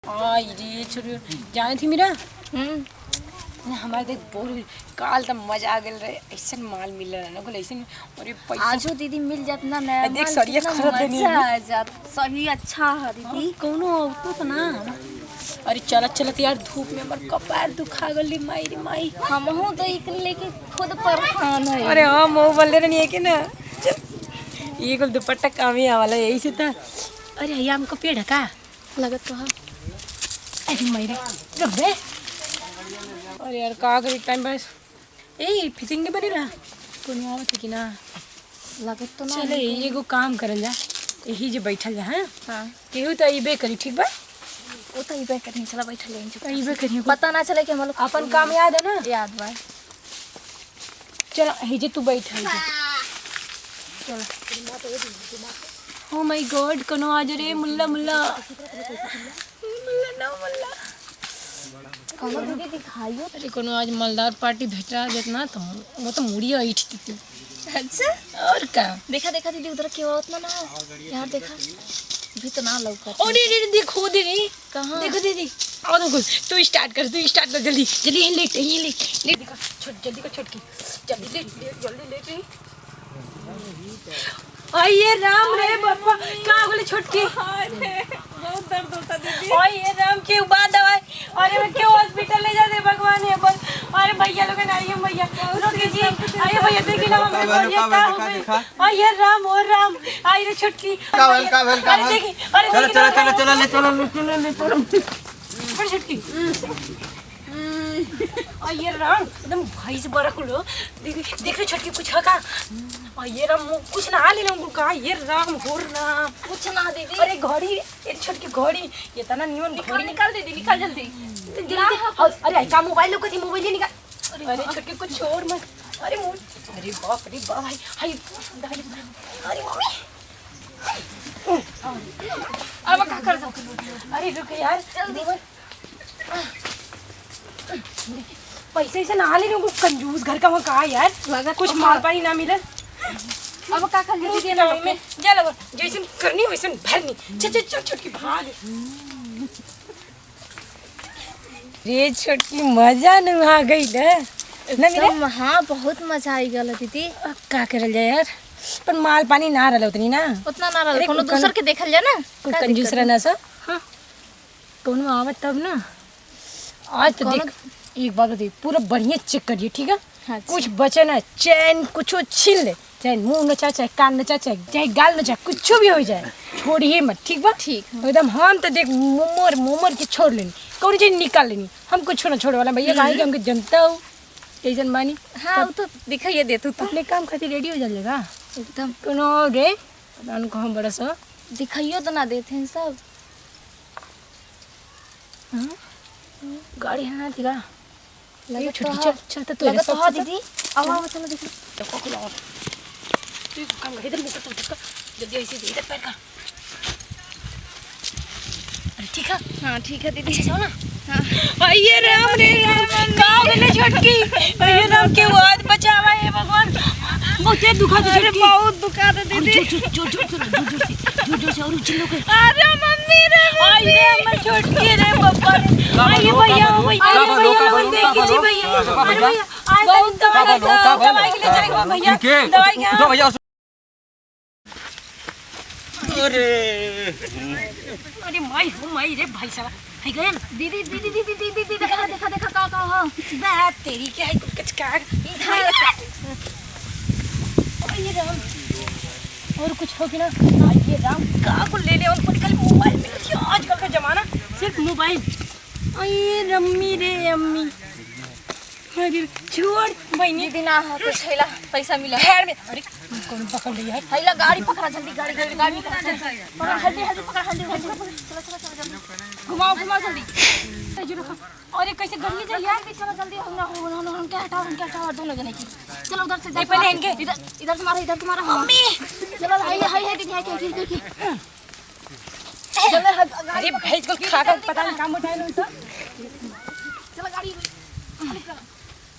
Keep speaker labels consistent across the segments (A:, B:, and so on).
A: ये छोड़ जाने थी मेरा हमारे देख बोल काल तो मजा आ गल रहे ऐसा माल मिल रहा ना कोई ऐसे और ये पैसा
B: आजो दीदी मिल जात ना नया
A: देख सरिया खरीद लेनी
B: है जात सही अच्छा है दीदी
A: कौनो तो ना अरे चलत चलत यार धूप में हमर कपार दुखा गली माई रे माई
B: हमहू तो एक लेके खुद परेशान है।
A: अरे हां मो बोल रहे नहीं है कि ना ये कुल दुपट्टा काम ही आवाला यही से था। अरे ये हमको पेड़ है का
B: लगत तो है।
A: अरे माई रे रुक बे अरे यार का कर टाइम बस ए फिटिंग नहीं बनेला कोनो आवत कि ना
B: लगत तो ना
A: चले एगो काम करल जा यही जे बैठल जा
B: हां
A: केहू तो इबे करी ठीक बा
B: वो तो इबे करनी चला बैठल लें
A: इबे करी
B: पता ना चले कि हम लोग
A: अपन काम याद है ना
B: याद बा।
A: चल हे जे तू बैठ है चल ओ माय गॉड कोनो आज रे मुल्ला मुल्ला मुल्ला ना मुल्ला
B: कौन दीदी दिखाइयो
A: अरे कोनो आज मलदार पार्टी भेटा देतना तो वो तो मुड़िया ईट देती।
B: अच्छा
A: और का
B: देखा देखा दीदी उधर क्यों उतना ना यार देखा भी तो ना लौका
A: ओ दीदी देखो दीदी
B: कहां
A: देखो दीदी आओ देखो तू स्टार्ट कर जल्दी जल्दी यहीं ले देखो छोट जल्दी को छोटकी जल्दी ले आइए राम रे बाबा का बोले छोटकी
B: बहुत दर्द होता दीदी
A: आइए राम के बाद दवाई अरे मैं क्यों हॉस्पिटल ले जाते भगवान ये बस अरे भैया लोग आइए भैया रोक लीजिए आइए भैया देखिए ना हमें आइए राम और राम आई रे छोटकी अरे देखिए अरे चलो छोटकी ये राम एकदम भाई से बड़ा कुलो देख रहे छोटकी कुछ है का ये राम कुछ ना ले लो का ये राम हो राम
B: कुछ ना दीदी
A: अरे घड़ी ये छोटकी घड़ी ये तना नियन घड़ी
B: निकाल दीदी निकाल जल्दी
A: जल्दी अरे का मोबाइल लो कथी मोबाइल निकाल अरे छोटकी कुछ छोड़ मत अरे अरे बाप रे बाप भाई हाय अरे मम्मी
B: अब का कर दो
A: अरे रुक यार जल्दी पैसे से ना ले लो कंजूस घर का वहाँ कहा यार कुछ माल पानी ना मिले
B: अब का कर दीदी
A: ना में जा लगा जैसे करनी वैसे भरनी चल छोटकी भाग रे छोटकी मजा न आ गई ना मेरे
B: हां बहुत मजा आई गल दीदी
A: का करल जाए यार पर माल पानी ना रहल उतनी ना
B: उतना ना रहल कोनो दूसर के देखल जा ना
A: कोई कंजूस रहना सा हां कोनो आवत तब ना आज तो देख एक बात बता पूरा बढ़िया चेक करिए ठीक है कुछ बचे ना चैन कुछ छीन ले चाहे मुंह नचा चाहे कान नचा चाहे गाल नचा कुछ भी हो जाए छोड़िए मत ठीक बा
B: ठीक
A: एकदम हम तो देख मोमर के छोड़ लेनी कौन चीज निकाल लेनी हम कुछ ना छोड़े वाला भैया कहा कि हमके जनता हो कैसन बानी
B: हाँ तो दिखाइए दे तू
A: अपने काम खातिर रेडी हो जाएगा
B: एकदम
A: कोनो रे पता को हम बड़ा सा
B: दिखाइयो तो ना देते हैं सब
A: गाड़ी है ना तेरा
B: लगे
A: छोटी चल चलता तो
B: लगे तो हाँ दीदी आओ चलो देखो
A: तो को खुला तू काम इधर मुकर तो इसका जल्दी ऐसे दे इधर पैर का अरे ठीक है
B: हाँ ठीक है दीदी
A: चलो ना
B: हाँ
A: आइए राम रे राम का बोले छोटकी आइए राम के बाद बचावा है भगवान बहुत दुखा दे
B: अरे बहुत दुखा दे दीदी
A: जोर से और चिल्लो के
B: अरे मम्मी रे
A: आइए हमर छोटकी रे पापा आइए भैया देखिए जी भैया बहुत दवाई के लिए चलेगा भैया दवाई क्या
C: उठो भैया
A: अरे माई रे भाई साहब है गया ना
B: दीदी दीदी दीदी दीदी देखा देखा देखा का हां
A: बात तेरी क्या है कुछ का ये राम और कुछ हो कि ना ये राम का को ले ले और कल मोबाइल में क्यों आजकल का जमाना सिर्फ मोबाइल ये रम्मी रे अम्मी अरे छोड़ बहनी
B: दीदी ना है कुछ हैला पैसा मिला
A: खैर में अरे कौन पकड़ लिया है
B: हैला गाड़ी पकड़ा जल्दी गाड़ी पकड़ जल्दी पकड़ चलो जल्दी घुमाओ जल्दी
A: अरे कैसे कर ली जाए यार
B: चलो जल्दी हम क्या हटाओ दोनों जने की चलो उधर से
A: पहले इनके
B: इधर से मारा मम्मी चलो हाय दीदी हाय देखी
A: चलो अरे भाई को खा कर पता नहीं काम उठाए लो सब
B: चलो गाड़ी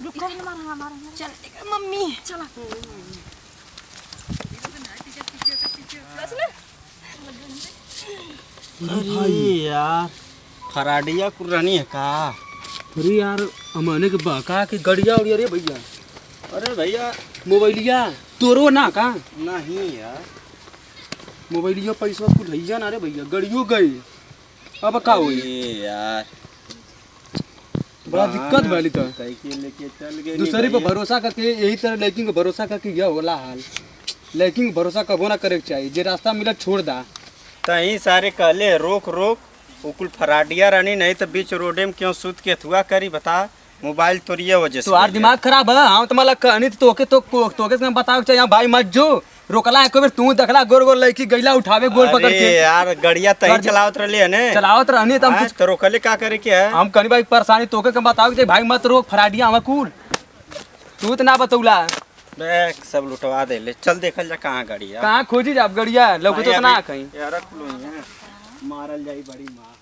B: रुक कर मारा
A: चल मम्मी
B: चलो
C: अरे भाई यार फराडिया कुरानी है का?
D: अरे यार हमने के बका के गड़िया उड़िया रे भैया।
C: अरे भैया
D: मोबाइलिया तोरो ना का?
C: नहीं यार,
D: मोबाइलिया पैसा कुल भैया ना रे भैया, गड़ियो गई। अब का होई
C: यार
D: बड़ा दिक्कत भइली त।
C: साइकिल लेके चल गए
D: दूसरे पे भरोसा करके यही तरह लड़की के भरोसा करके यह होला हाल। लड़की के भरोसा कबो ना करे के चाहिए, जे रास्ता मिलत छोड़ दा।
C: तही सारे कहले रोक रोक उकुल फराडिया रानी, नहीं तो बीच रोडे में क्यों सूत के थुआ करी बता। मोबाइल तोरिए वजह से
D: तोहार दिमाग खराब है। हम तो मतलब कहनी तोके से बताओ के चाहिए भाई मत जो रोकला एक बेर तू देखला गोर गोर लड़की गैला उठावे गोर पकड़ के।
C: यार गड़िया तही चलावत रहली है ने,
D: चलावत रहनी त हम कुछ
C: तो रोकले का करे के है?
D: हम कहनी भाई परेशानी तोके के बताओ के भाई मत रोक फराडिया हम कुल। तू तो ना बतौला
C: बैग सब लुटवा दे ले। चल देखल जा कहाँ गड़िया,
D: कहाँ खोजी जाब गड़िया लौके तो ना कहीं।
C: यार मारल जाई बड़ी मार।